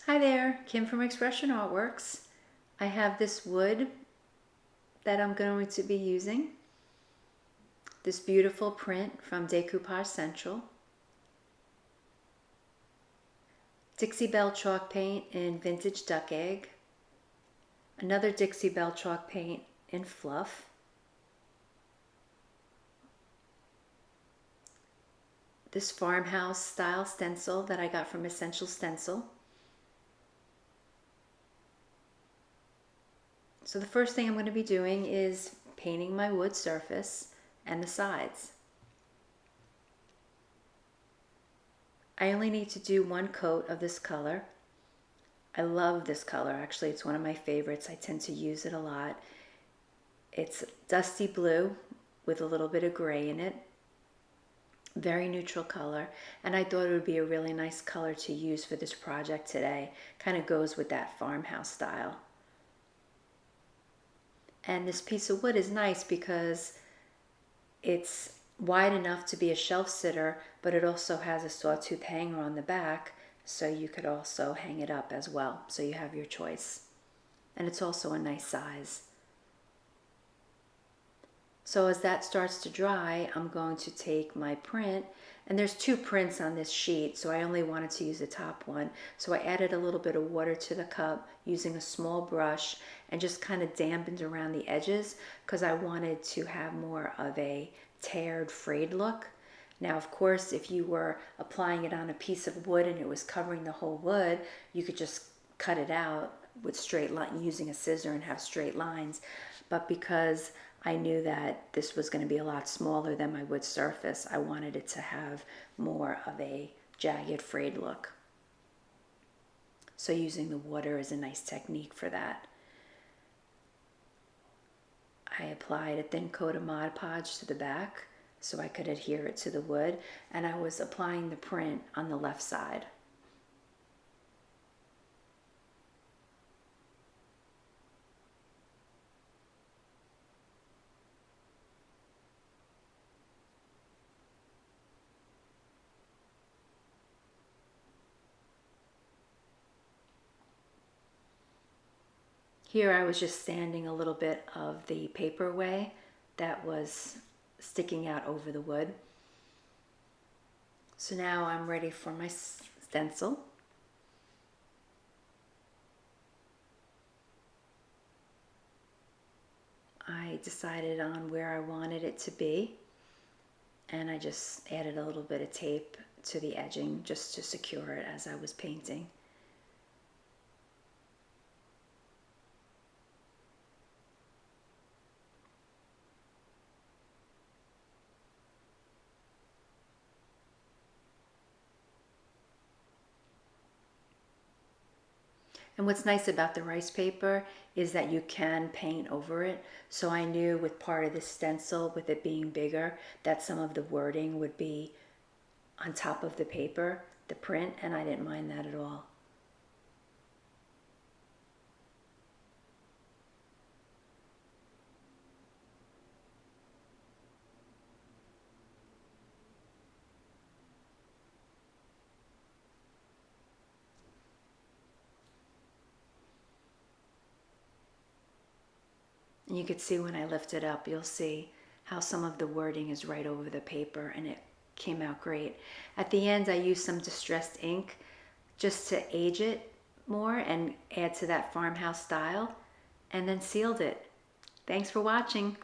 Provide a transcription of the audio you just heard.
Hi there, Kim from Expression Artworks. I have this wood that I'm going to be using. This beautiful print from Decoupage Stencil. Dixie Belle chalk paint in Vintage Duck Egg. Another Dixie Belle chalk paint in Fluff. This farmhouse style stencil that I got from Essential Stencil. So the first thing I'm going to be doing is painting my wood surface and the sides. I only need to do one coat of this color. I love this color, actually. It's one of my favorites. I tend to use it a lot. It's dusty blue with a little bit of gray in it. Very neutral color, and I thought it would be a really nice color to use for this project today. Kind of goes with that farmhouse style. And this piece of wood is nice because it's wide enough to be a shelf sitter, but it also has a sawtooth hanger on the back, so you could also hang it up as well, so you have your choice. And it's also a nice size. So as that starts to dry, I'm going to take my print, and there's two prints on this sheet, so I only wanted to use the top one. So I added a little bit of water to the cup using a small brush and just kind of dampened around the edges because I wanted to have more of a teared, frayed look. Now, of course, if you were applying it on a piece of wood and it was covering the whole wood, you could just cut it out with straight line using a scissor and have straight lines. But because I knew that this was going to be a lot smaller than my wood surface, I wanted it to have more of a jagged, frayed look. So using the water is a nice technique for that. I applied a thin coat of Mod Podge to the back so I could adhere it to the wood, and I was applying the print on the left side. Here I was just sanding a little bit of the paper away that was sticking out over the wood. So now I'm ready for my stencil. I decided on where I wanted it to be, and I just added a little bit of tape to the edging just to secure it as I was painting. And what's nice about the rice paper is that you can paint over it. So I knew with part of this stencil, with it being bigger, that some of the wording would be on top of the paper, the print, and I didn't mind that at all. And you could see when I lift it up, you'll see how some of the wording is right over the paper, and it came out great. At the end, I used some distressed ink just to age it more and add to that farmhouse style, and then sealed it. Thanks for watching.